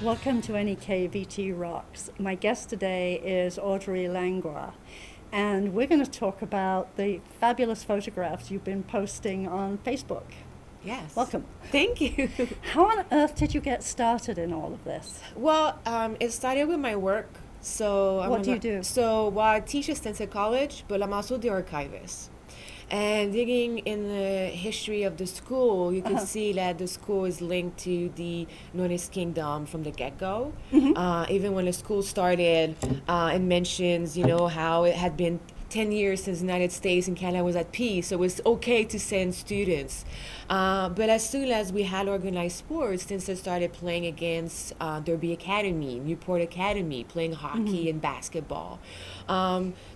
Welcome to NEK VT Rocks. My guest today is Audrey Langlois, and we're going to talk about the fabulous photographs you've been posting on Facebook. Yes. Welcome. Thank you. How on earth did you get started in all of this? Well, it started with my work. So What do you do? I teach at Stanford College, but I'm also the archivist. And digging in the history of the school, you can see that the school is linked to the Nordic Kingdom from the get-go. Even when the school started, it mentions, how it had been 10 years since the United States and Canada was at peace, so it was okay to send students. But as soon as we had organized sports, since I started playing against Derby Academy, Newport Academy, playing hockey and basketball.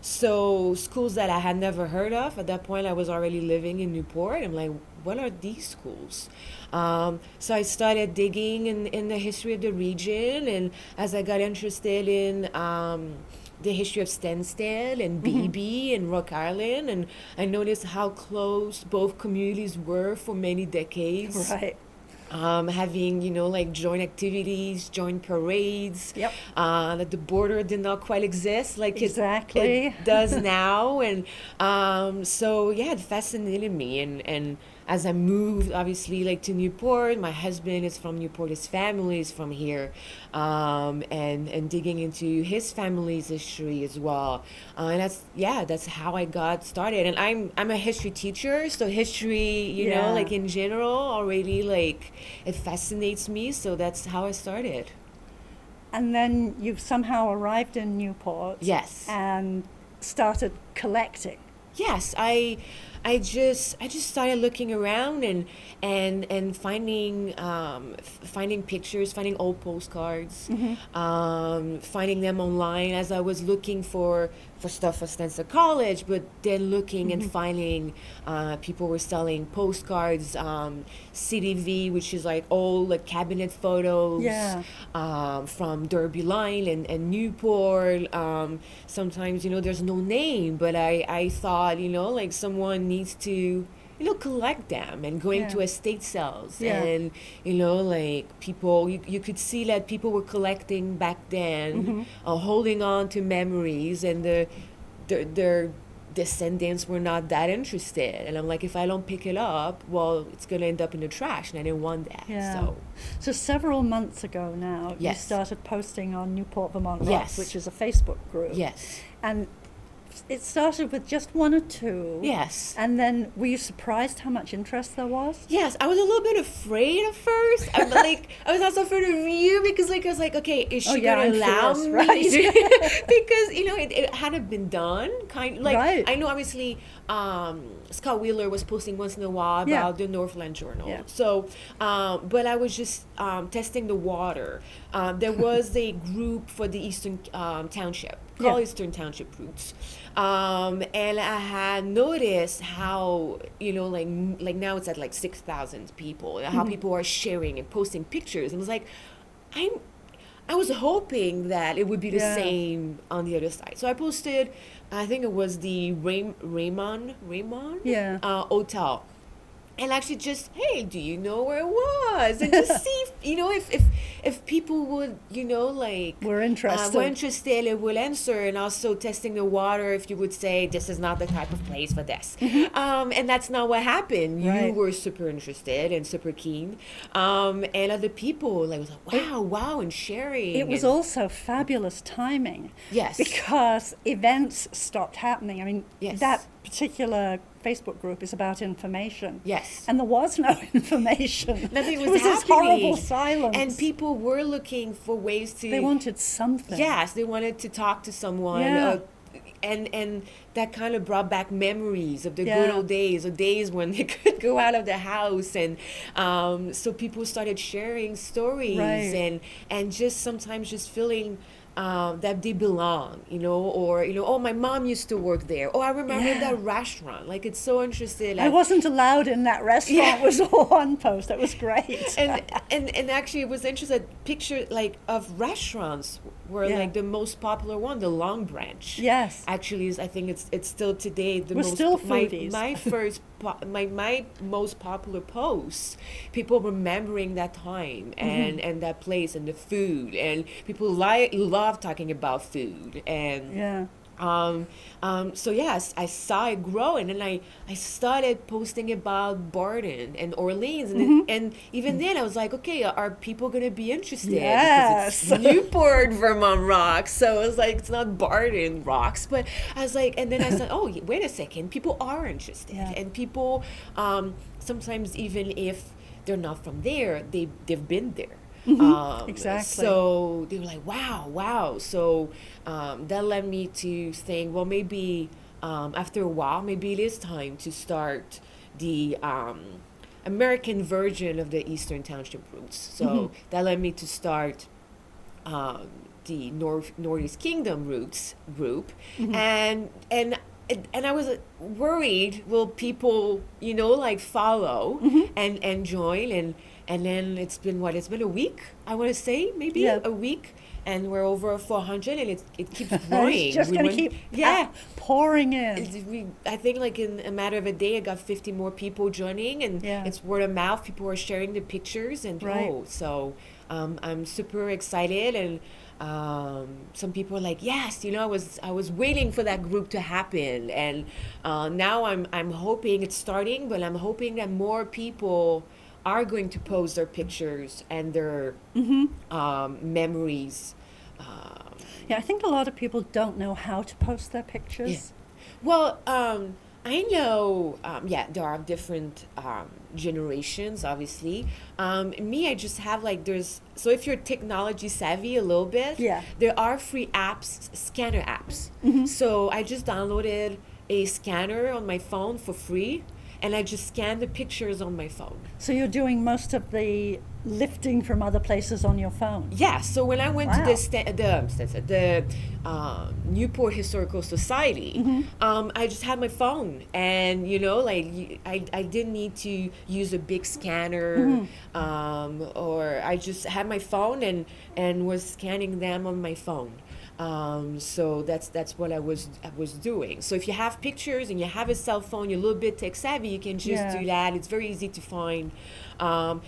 So schools that I had never heard of, at that point I was already living in Newport. I'm like, what are these schools? So I started digging in the history of the region, and as I got interested in the history of Stansted and BB and Rock Island, and I noticed how close both communities were for many decades. Right. Having, joint activities, joint parades. Yep. That the border did not quite exist like Exactly. it does now. And so, yeah, it fascinated me. And as I moved, obviously, to Newport, my husband is from Newport, his family is from here, and digging into his family's history as well. And that's how I got started. And I'm a history teacher, so history, in general, already, it fascinates me, so that's how I started. And then you somehow arrived in Newport. Yes. And started collecting. Yes, I just started looking around and finding pictures, finding old postcards, finding them online as I was looking for stuff for Stanford College, but then looking and finding people were selling postcards, CDV, which is old cabinet photos from Derby Line and Newport. Sometimes there's no name, but I thought someone needs to collect them, and going to estate sales and people, you could see that people were collecting back then, holding on to memories, and their descendants were not that interested, and I'm like, if I don't pick it up, well, it's going to end up in the trash, and I didn't want that. So several months ago now, you started posting on Newport, Vermont Rocks, which is a Facebook group. Yes. And it started with just one or two. Yes. And then were you surprised how much interest there was? Yes, I was a little bit afraid at first. I was also afraid of you because I was like, okay, is she going to allow me? Right. Because, it hadn't been done. I know obviously Scott Wheeler was posting once in a while about the Northland Journal. Yeah. So, but I was just testing the water. There was a group for the Eastern Township, called Eastern Township Roots. And I had noticed how, now it's at 6,000 people, how people are sharing and posting pictures. And it was like, I was hoping that it would be the same on the other side. So I posted, I think it was the Raymond Hotel. And actually just, hey, do you know where it was? And just see, if people would, we're interested, it will answer. And also testing the water, if you would say, this is not the type of place for this. And that's not what happened. You were super interested and super keen. And other people, was like, wow, and sharing. It was also fabulous timing. Yes. Because events stopped happening. I mean, that particular Facebook group is about information. Yes. And there was no information. Nothing was happening. This horrible silence. And people were looking for ways to... They wanted something. Yes, they wanted to talk to someone. Yeah. And that kind of brought back memories of the good old days, or days when they could go out of the house. And so people started sharing stories and just sometimes just feeling... that they belong, or, oh, my mom used to work there. Oh, I remember that restaurant. It's so interesting. I wasn't allowed in that restaurant was all one post. That was great. and actually it was interesting, picture of restaurants were Yeah. like the most popular one, the Long Branch. Yes. Actually, I think it's still today the We're most. still foodies. My first my most popular posts, people remembering that time and that place and the food, and people love talking about food. And Yeah. so yes, I saw it grow, and then I started posting about Barton and Orleans, and even then I was like, okay, are people gonna be interested? Yes. Because it's Newport, Vermont rocks, so it was like it's not Barton rocks, but I was like, and then I said, oh, wait a second, people are interested, Yeah. and people sometimes even if they're not from there, they've been there. Exactly. So they were like, wow. So that led me to think, well, maybe after a while, maybe it is time to start the American version of the Eastern Township Roots. So that led me to start the Northeast Kingdom Roots group, and I was worried, will people, like follow and join, and then it's been a week, I want to say, maybe a week, and we're over 400, and it keeps growing. It's just going to keep pouring in. I think like in a matter of a day, I got 50 more people joining, and it's word of mouth. People are sharing the pictures, and so I'm super excited, and some people are like, yes, I was waiting for that group to happen, and now I'm hoping it's starting, but I'm hoping that more people are going to post their pictures and their memories. Yeah, I think a lot of people don't know how to post their pictures. Yeah. Well, I know, there are different generations, obviously. Me, I just have so if you're technology savvy a little bit, there are free apps, scanner apps. So I just downloaded a scanner on my phone for free, and I just scan the pictures on my phone. So you're doing most of the lifting from other places on your phone? Yeah, so when I went to the Newport Historical Society, I just had my phone, and I didn't need to use a big scanner, or I just had my phone and was scanning them on my phone. So that's what I was doing. So if you have pictures and you have a cell phone, you're a little bit tech savvy, you can just do that. It's very easy to find.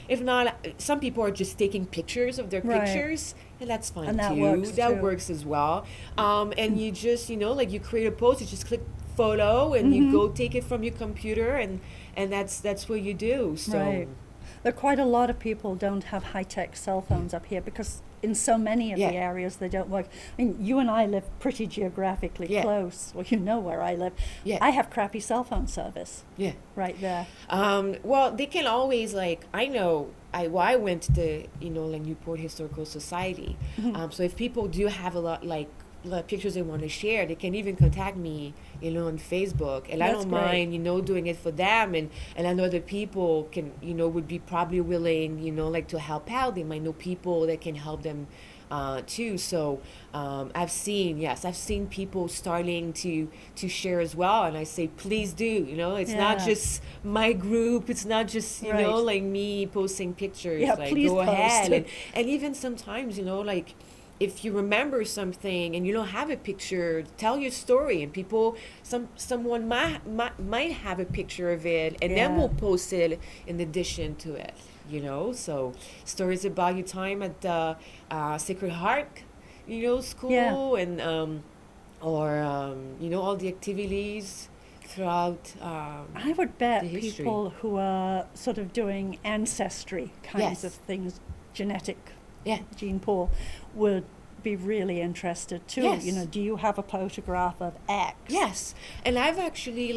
If not, some people are just taking pictures of their pictures, and that's fine too. That works as well. And you just, you create a post, you just click photo, and you go take it from your computer, and that's what you do. So. Right. There are quite a lot of people don't have high-tech cell phones up here because in so many of the areas they don't work. I mean, you and I live pretty geographically close. Well, you know where I live. I have crappy cell phone service. Right there. Well, they can always I know. I went to the Newport Historical Society. So if people do have a lot pictures they want to share, they can even contact me, on Facebook, and I don't mind, doing it for them, and I know that people can, would be probably willing, to help out. They might know people that can help them too. So I've seen people starting to share as well, and I say, please do. It's not just my group. It's not just me posting pictures. Please go post. ahead, and even sometimes if you remember something and you don't have a picture, tell your story, and someone might have a picture of it, and then we'll post it in addition to it. So stories about your time at the Sacred Heart, school, and or all the activities throughout. I would bet people who are sort of doing ancestry kinds of things, genetic. Gene Pool would be really interested too. Do you have a photograph of X? Yes, and I've actually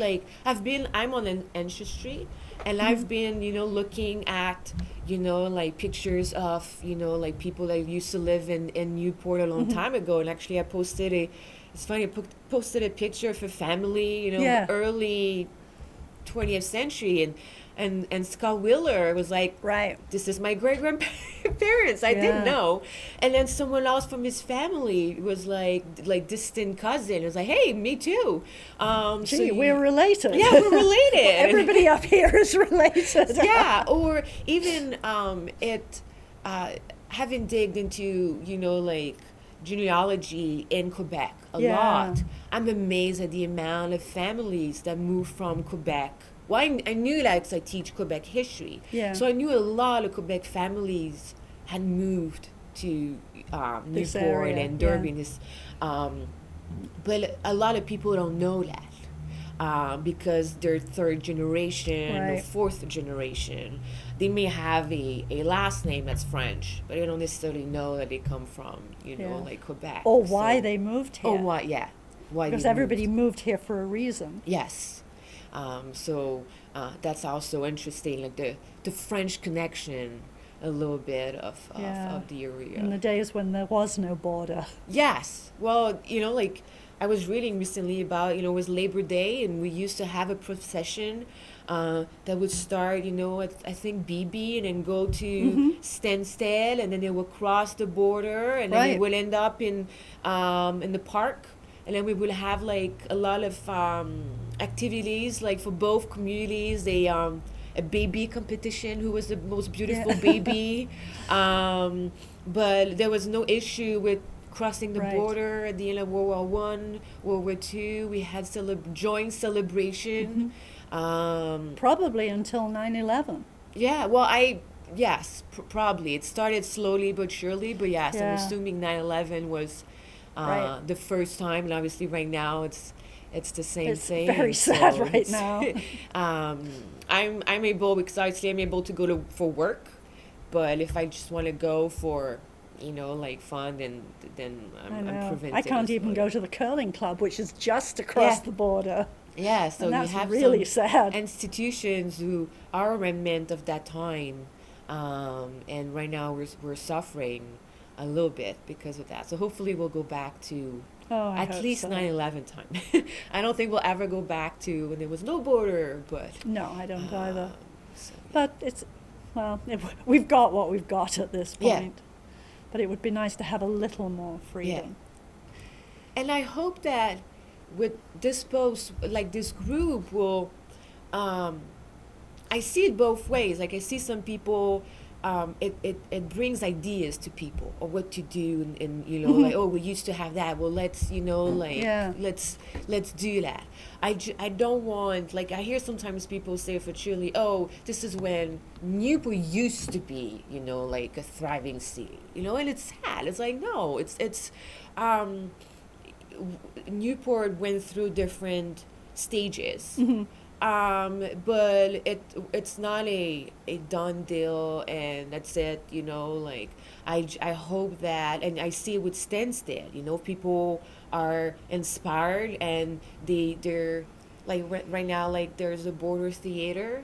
I'm on an ancestry, and I've been looking at pictures of people that used to live in Newport a long time ago, and actually I posted a picture of a family early 20th century, and Scott Wheeler was like, this is my great-grandparents. I didn't know. And then someone else from his family was like distant cousin. It was like, hey, me too. We're related. Yeah, we're related. Everybody up here is related. Or even having digged into, genealogy in Quebec a lot. I'm amazed at the amount of families that moved from Quebec. Well, I knew that because I teach Quebec history. So I knew a lot of Quebec families had moved to Newport and Derby. But a lot of people don't know that. Because they're third generation or fourth generation. They may have a last name that's French, but they don't necessarily know that they come from, like Quebec. Or why they moved here. Oh, why? Why? Because everybody moved here for a reason. Yes. So that's also interesting, like the French connection, a little bit of the area. In the days when there was no border. Yes. Well, like, I was reading recently about, it was Labor Day, and we used to have a procession that would start, I think BB, and then go to Stansted, and then they would cross the border, and then it would end up in the park, and then we would have like a lot of activities, like for both communities. A baby competition, who was the most beautiful baby, but there was no issue with crossing the border at the end of World War I, World War II. We had joint celebration. Probably until 9/11. Yeah, well, probably. It started slowly but surely, but yes, I'm assuming 9/11 was the first time, and obviously right now it's the same thing. It's very sad right now. I'm able, because obviously I'm able to go for work, but if I just want to go for like fun, then I'm prevented. I can't even go to the curling club, which is just across the border. Yeah, so and that's you have really some sad institutions who are a remnant of that time, and right now we're suffering a little bit because of that. So hopefully we'll go back to at least 9/11 time. I don't think we'll ever go back to when there was no border, but no, I don't either. But we've got what we've got at this point. But it would be nice to have a little more freedom. And I hope that with this post, like this group will, I see it both ways. Like I see some people, it brings ideas to people of what to do, and like, oh, we used to have that. Well, let's let's do that. I don't want, like, I hear sometimes people say for Chile, oh, this is when Newport used to be, like a thriving city, and it's sad. It's like, no, it's Newport went through different stages. But it's not a done deal and that's it, like I hope that, and I see it with Stansted, people are inspired, and they're like right now, like there's a border theater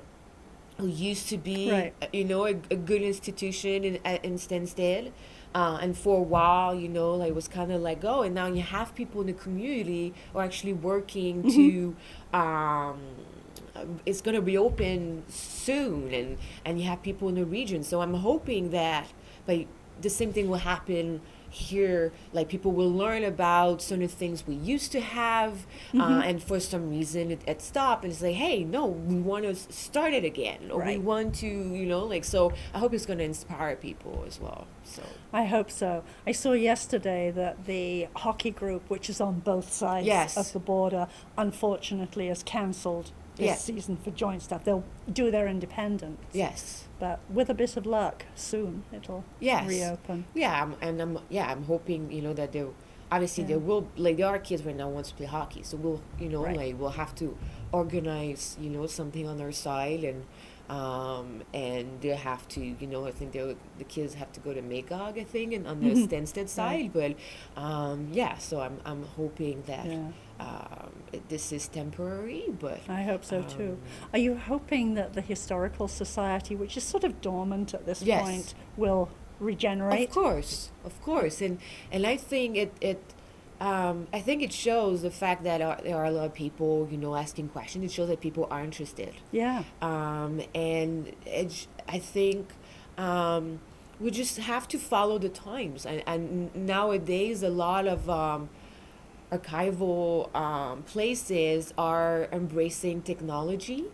who used to be a good institution in Stansted, and for a while, like, it was kind of like, oh, and now you have people in the community who are actually working to it's going to reopen soon, and you have people in the region. So I'm hoping that, like, the same thing will happen here. Like, people will learn about some of the things we used to have, and for some reason it stopped, and it's like, hey, no, we want to start it again, or we want to, like, so I hope it's going to inspire people as well. So I hope so. I saw yesterday that the hockey group, which is on both sides of the border, unfortunately is cancelled this season for joint stuff. They'll do their independence. But with a bit of luck, soon it'll reopen. I'm hoping, that they'll, obviously there will, like, there are kids right now who want to play hockey, so we'll, like, we'll have to organize, something on our side, and they have to, I think the kids have to go to Magog, I think, and on the Stansted side, but so I'm hoping that this is temporary, but I hope so too. Are you hoping that the Historical Society, which is sort of dormant at this point, will regenerate? Of course, and I think I think it shows the fact that there are a lot of people, asking questions. It shows that people are interested. And I think we just have to follow the times. And nowadays, a lot of archival places are embracing technology.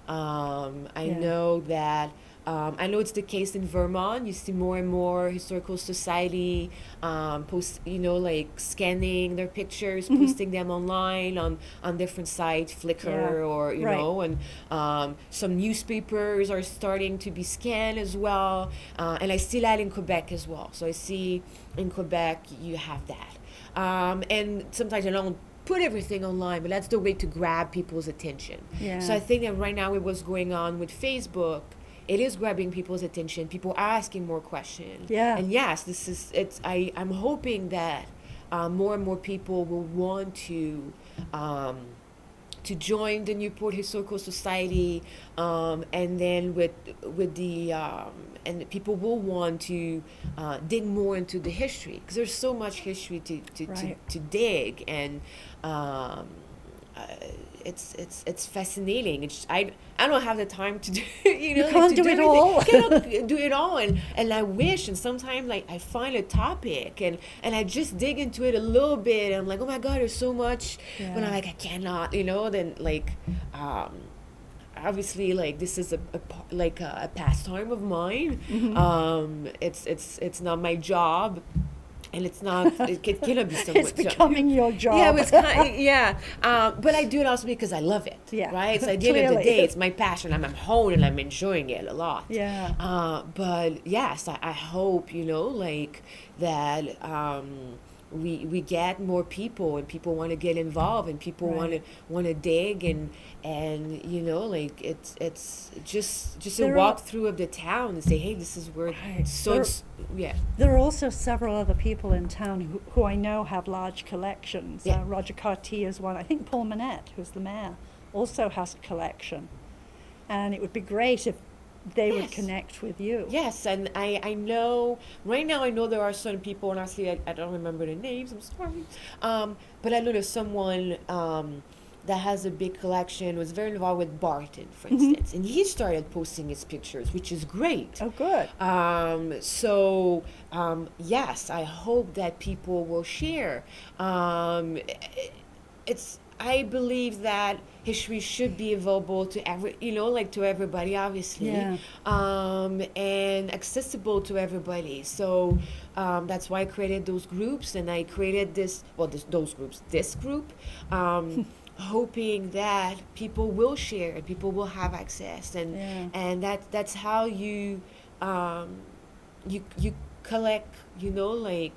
I know that I know it's the case in Vermont. You see more and more historical society post, like scanning their pictures, posting them online on different sites, Flickr or know, and some newspapers are starting to be scanned as well. And I see that in Quebec as well. So I see in Quebec you have that, and sometimes I don't put everything online, but that's the way to grab people's attention. So I think that right now with what's going on with Facebook, it is grabbing people's attention. People are asking more questions. And yes, I'm hoping that more and more people will want to join the Newport Historical Society, and then with the and people will want to dig more into the history, because there's so much history to dig, and it's fascinating. I don't have the time to do you can't do it all. Cannot do it all, and I wish, and sometimes like I find a topic and I just dig into it a little bit, and I'm like, oh my God, there's so much, but I'm like, I cannot, then like obviously, like, this is a pastime of mine. It's not my job. And it's not, it cannot be so it's becoming your job. Yeah, it's kind of, but I do it also because I love it. Right? So at the end of the day, it's my passion. I'm home and I'm enjoying it a lot. But yes, I hope, like, that we get more people, and people want to get involved, and people want to dig, and like, it's just a walkthrough of the town and say, hey, this is where there are also several other people in town who I know have large collections. Roger Cartier is one. I think Paul Manette, who's the mayor, also has a collection, and it would be great if they would connect with you. Yes, and I know, right now I know there are some people, and honestly I don't remember the names, I'm sorry, but I know there's someone that has a big collection, was very involved with Barton, for instance, and he started posting his pictures, which is great. Oh, good. So yes, I hope that people will share. I believe that history should be available to to everybody, obviously, and accessible to everybody. So that's why I created those groups, and I created this group, hoping that people will share and people will have access, and that's how you collect, like,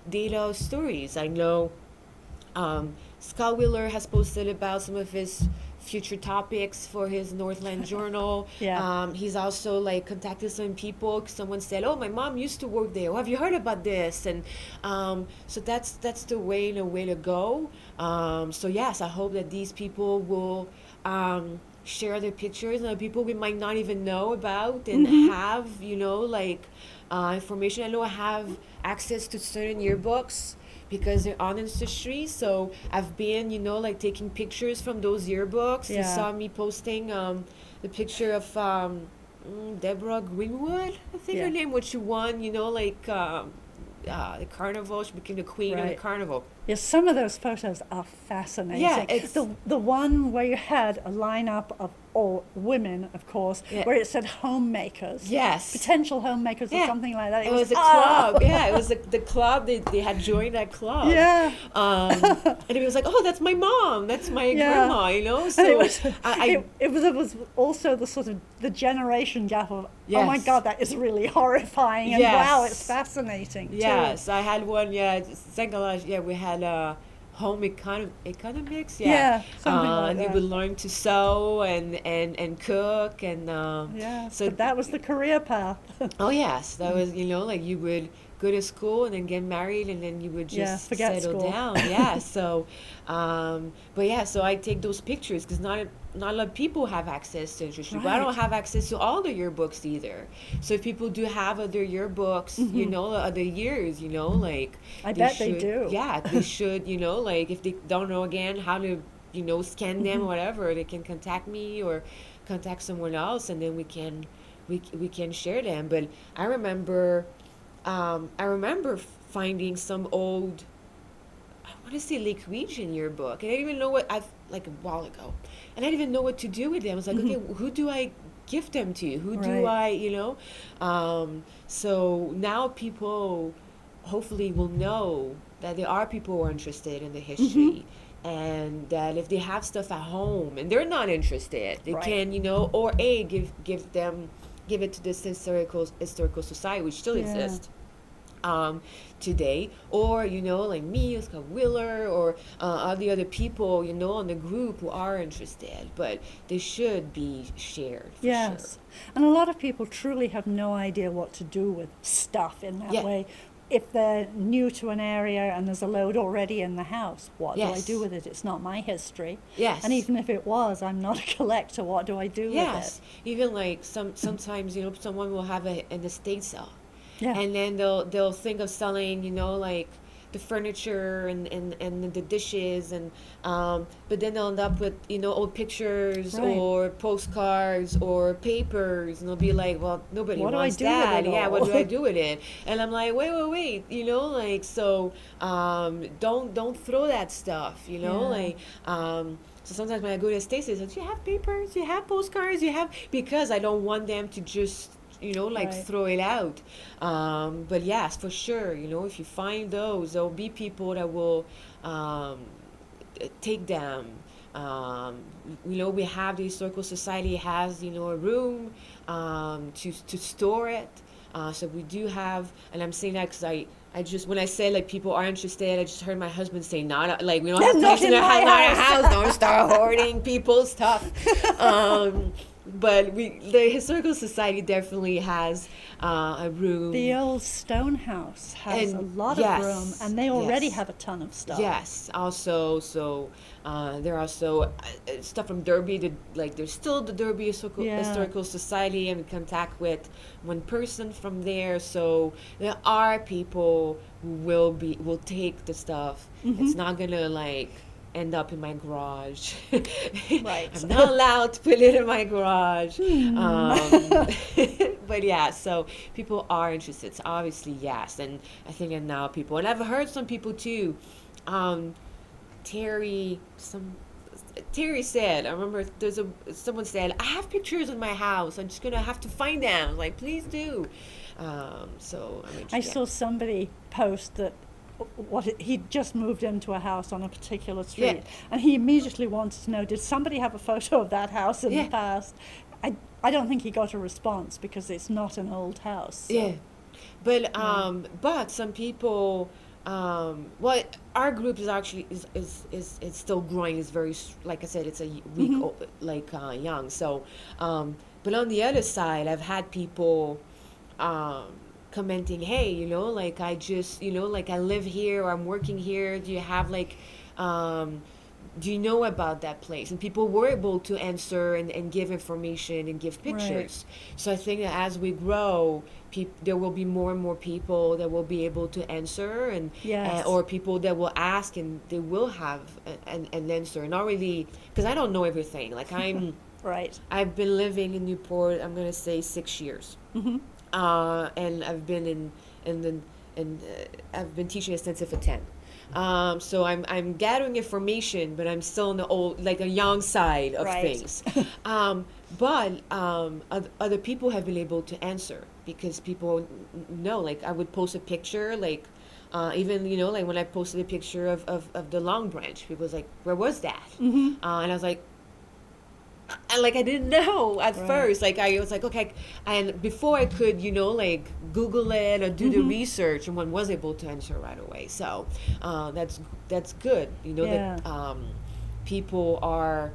data stories. I know Scott Wheeler has posted about some of his future topics for his Northland Journal. He's also, like, contacted some people. Someone said, oh, my mom used to work there. Oh, have you heard about this? And so that's the way to go. So yes, I hope that these people will share their pictures, and people we might not even know about, and have, like, information. I know I have access to certain yearbooks because they're on Ancestry, so I've been, like, taking pictures from those yearbooks. You saw me posting the picture of Deborah Greenwood, I think her name, which she won, like, the carnival. She became the queen of the carnival. Yes, some of those photos are fascinating. Yeah, it's the one where you had a lineup of all women, of course, where it said homemakers. Yes. Potential homemakers or something like that. It was a club. Yeah, it was the club. They had joined that club. Yeah. And it was like, oh, that's my mom. That's my grandma, So it was also the sort of the generation gap of, oh my God, that is really horrifying. And wow, it's fascinating too. Yes, I had one, we had home economics, and you would learn to sew and cook, and so that was the career path. Oh yes, that was, like, you would go to school and then get married, and then you would just settle down. So so I take those pictures because not a lot of people have access to history, but I don't have access to all the yearbooks either. So if people do have other yearbooks, other years, like, I bet they do. Yeah, they should, like, if they don't know again how to, scan them or whatever, they can contact me or contact someone else, and then we can share them. But I remember finding some old, I want to say Lake Region yearbook, and I didn't even know like a while ago, and I didn't even know what to do with them. I was like, okay, who do I give them to? Who do I, so now people hopefully will know that there are people who are interested in the history, and that if they have stuff at home and they're not interested, they can, or give it to this historical society, which still exists today, or like me, Scott Wheeler, or all the other people on the group who are interested, but they should be shared. Yes, and a lot of people truly have no idea what to do with stuff in that way. If they're new to an area and there's a load already in the house, what do I do with it? It's not my history. Yes. And even if it was, I'm not a collector. What do I do with it? Yes. Even like sometimes someone will have an estate sale. Yeah. And then they'll think of selling, like the furniture and the dishes, and but then they'll end up with old pictures or postcards or papers, and they'll be like, well, nobody wants that. Yeah, what do I do with it? And I'm like, wait, like, so don't throw that stuff, like. So sometimes when I go to estate sales, do you have papers? Do you have postcards? Because I don't want them to just throw it out. But yes, for sure, if you find those, there'll be people that will take them. We have the Historical Society has, a room to store it. So we do have, and I'm saying that because I just, when I say like people are interested, I just heard my husband say, not like we don't have place in our house. Don't start hoarding people's stuff. But the Historical Society definitely has a room. The old stone house has a lot of room, and they already have a ton of stuff. Yes, also, so there are also stuff from Derby. There's still the Derby Historical Society. I'm in contact with one person from there. So there are people who will take the stuff. It's not gonna end up in my garage. Right. I'm not allowed to put it in my garage. But yeah, so people are interested. So obviously, yes. And I think that now people, and I've heard some people too, Terry said, I remember someone said, I have pictures in my house. I'm just going to have to find them. I was like, please do. I saw somebody post that he'd just moved into a house on a particular street, and he immediately wanted to know, did somebody have a photo of that house in the past? I don't think he got a response because it's not an old house. So. Yeah, but some people, our group is actually is still growing. It's very, like I said, it's a week young. So, but on the other side, I've had people commenting, hey, I just, I live here or I'm working here. Do you have do you know about that place? And people were able to answer and give information and give pictures. Right. So I think that as we grow, there will be more and more people that will be able to answer, and or people that will ask and they will have an answer. Not really, because I don't know everything. I'm right. I've been living in Newport, I'm going to say 6 years. And I've been I've been teaching extensive for 10. So I'm gathering information, but I'm still in the young side of things. But other people have been able to answer because people know. I would post a picture, even when I posted a picture of the Long Branch, people was like, "Where was that?" And I was like. And I didn't know at first. I was like, okay. And before I could, Google it or do the research, and one was able to answer right away. So that's good. That people are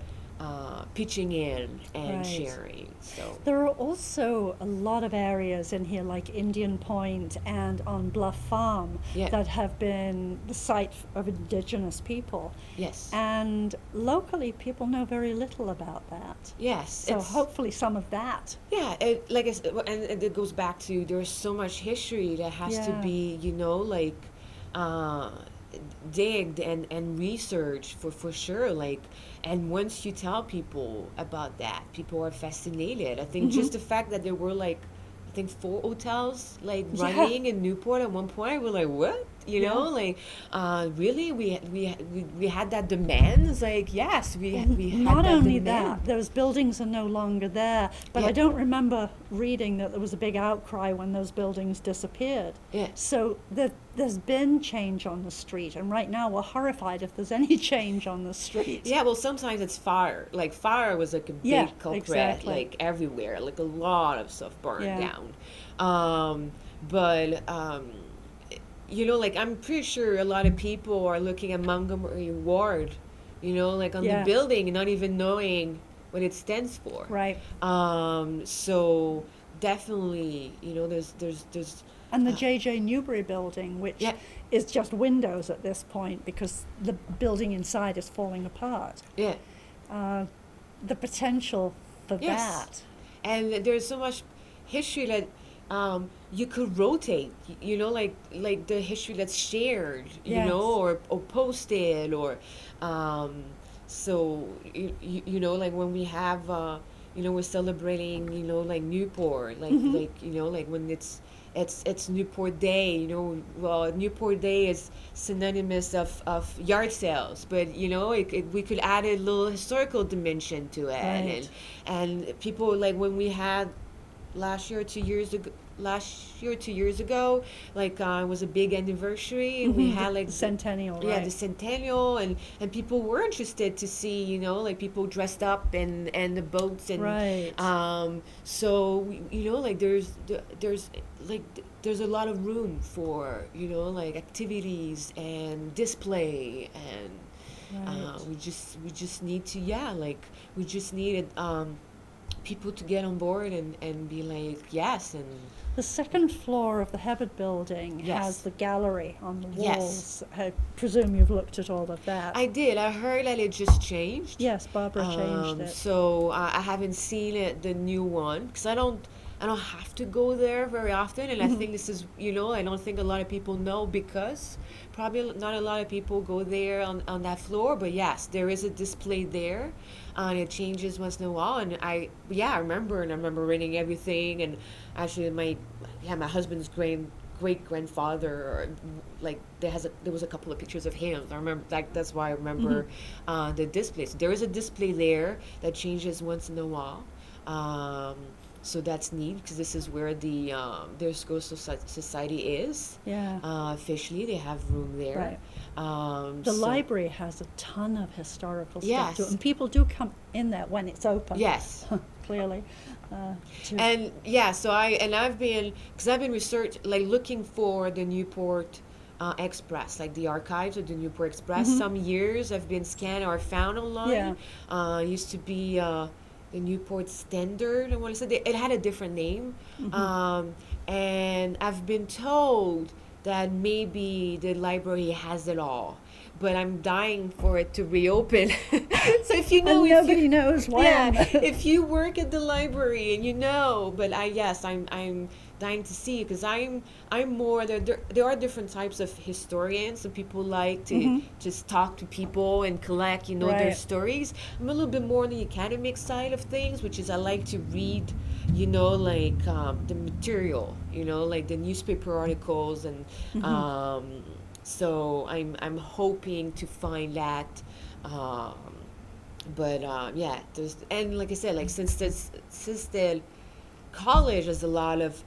pitching in and sharing. So there are also a lot of areas in here, like Indian Point and on Bluff Farm, that have been the site of indigenous people. Yes. And locally, people know very little about that. Yes. So hopefully some of that. Yeah, like I said, and it goes back to there's so much history that has to be, digged and researched for sure. And once you tell people about that, people are fascinated. I think just the fact that there were 4 hotels running in Newport at one point, we're like, what? you know, like, really, we had that demand. It's like, yes, we had not that only demand. that, those buildings are no longer there, but I don't remember reading that there was a big outcry when those buildings disappeared. So there's been change on the street, and right now we're horrified if there's any change on the street. Yeah, well, sometimes it's fire. Like, fire was like a big culprit, like everywhere, like a lot of stuff burned down. You know, like, I'm pretty sure a lot of people are looking at Montgomery Ward, you know, like on the building and not even knowing what it stands for. Right. So definitely, you know, there's and the J.J. Newberry building, which is just windows at this point because the building inside is falling apart. Yeah. The potential for that. And there's so much history that you could rotate, you know, like the history that's shared, you know, or posted, or so you know, like when we have you know, we're celebrating, you know, like Newport, like you know, like when it's Newport Day, you know. Well, Newport Day is synonymous of yard sales, but you know, we could add a little historical dimension to it, and people, like when we had last year or 2 years ago, like it was a big anniversary, and we had like centennial, the centennial, and people were interested to see, you know, like people dressed up and the boats, and so you know, like there's a lot of room for, you know, like activities and display, and we just need to we just needed people to get on board and be like, yes. And the second floor of the Hebert building has the gallery on the walls. I presume you've looked at all of that. I did. I heard that it just changed. Yes, Barbara changed it. So I haven't seen it, the new one, because I don't have to go there very often, and I think this is, you know, I don't think a lot of people know, because probably not a lot of people go there on that floor, but yes, there is a display there, and it changes once in a while, and I remember reading everything, and actually my husband's great grandfather, like there was a couple of pictures of him. I remember, like, that's why I remember the displays. There is a display there that changes once in a while. So that's neat, because this is where the Historical Society is. Officially, they have room there. The library has a ton of historical stuff to it, and people do come in there when it's open. Yes. Clearly. And so I've been looking for the Newport Express, like the archives of the Newport Express. Some years I've been scanned or found online. Used to be the Newport Standard, I want to say. It had a different name. And I've been told that maybe the library has it all, but I'm dying for it to reopen. So if you know, and nobody knows when. If you work at the library and you know, but I'm dying to see, because I'm more there are different types of historians. Some people like to just talk to people and collect, you know, their stories. I'm a little bit more on the academic side of things, which is I like to read, you know, like the material, you know, like the newspaper articles, and so I'm hoping to find that. There's, and like I said, like since the college has a lot of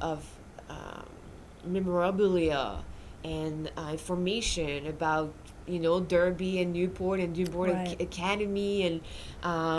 memorabilia and information about, you know, Derby and Newport Academy, and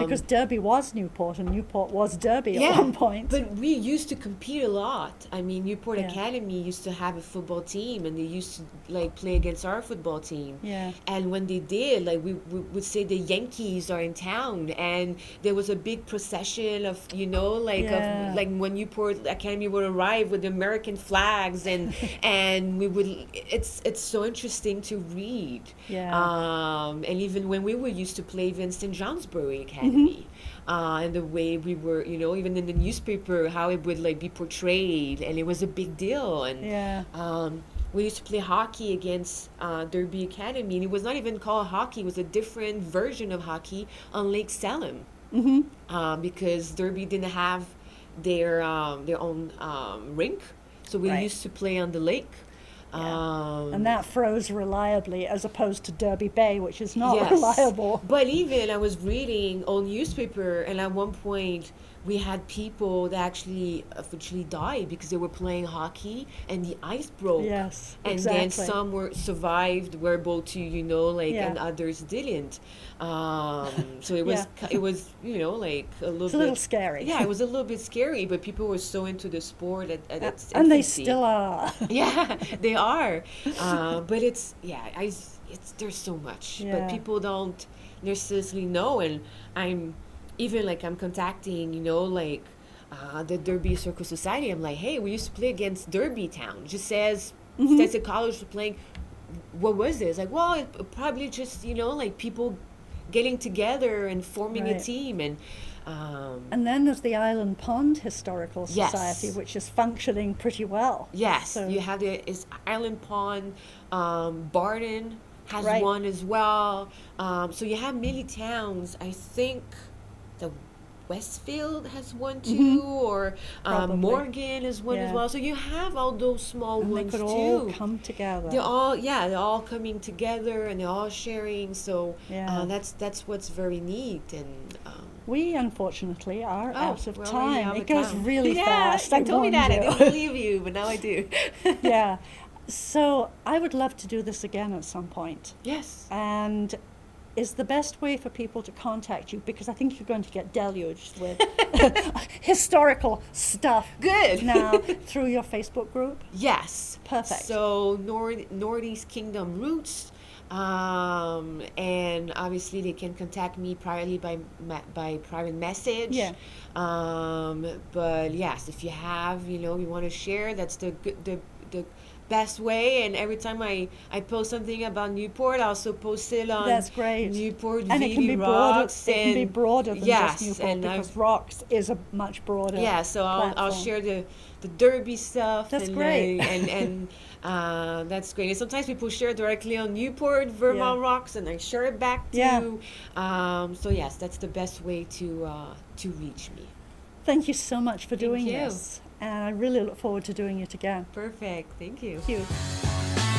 because Derby was Newport and Newport was Derby at one point. But we used to compete a lot. I mean, Newport Academy used to have a football team, and they used to like play against our football team. And when they did, like we would say the Yankees are in town, and there was a big procession of, you know, like of like when Newport Academy would arrive with American flags, and we would. It's so interesting to read. And even when we were used to play Vincent Johnsbury Academy, and the way we were, you know, even in the newspaper, how it would like be portrayed, and it was a big deal. And we used to play hockey against Derby Academy, and it was not even called hockey; it was a different version of hockey on Lake Salem, because Derby didn't have their own rink, so we used to play on the lake. And that froze reliably as opposed to Derby Bay, which is not reliable. But even I was reading old newspaper, and at one point we had people that actually eventually died because they were playing hockey and the ice broke. Yes, and then some were survived, were able to, and others didn't. So it was like a little scary. Yeah, it was a little bit scary, but people were so into the sport at its and they infancy. still are. Yeah, they are. But there's so much, but people don't necessarily know, and I'm contacting, the Derby Circle Society. I'm like, hey, we used to play against Derby Town. Just says States of College were playing. What was this? Like, well, it probably just, people getting together and forming a team. And then there's the Island Pond Historical Society, which is functioning pretty well. Yes, so you have is Island Pond, Barton has one as well. So you have many towns. I think the Westfield has one too, or Morgan is one as well. So you have all those small ones they could too. all come together. They're all coming together and they're all sharing. So that's what's very neat. And we unfortunately are out of time. It goes really fast. You told me that. I didn't believe you, but now I do. Yeah. So I would love to do this again at some point. Yes. And is the best way for people to contact you, because I think you're going to get deluged with historical stuff. Good. Now through your Facebook group? Yes. Perfect. So Northeast Kingdom Roots, and obviously they can contact me privately by private message. Yeah. But yes, if you have, you want to share, that's the best way. And every time I post something about Newport, I also post it on Newport and VT Rocks. It can be broader than just Newport, and because Rocks is a much broader so I'll share the Derby stuff. That's great. And that's great. And sometimes people share directly on Newport, Vermont Rocks, and I share it back to so yes, that's the best way to reach me. Thank you so much for doing this. And I really look forward to doing it again. Perfect. Thank you. Thank you.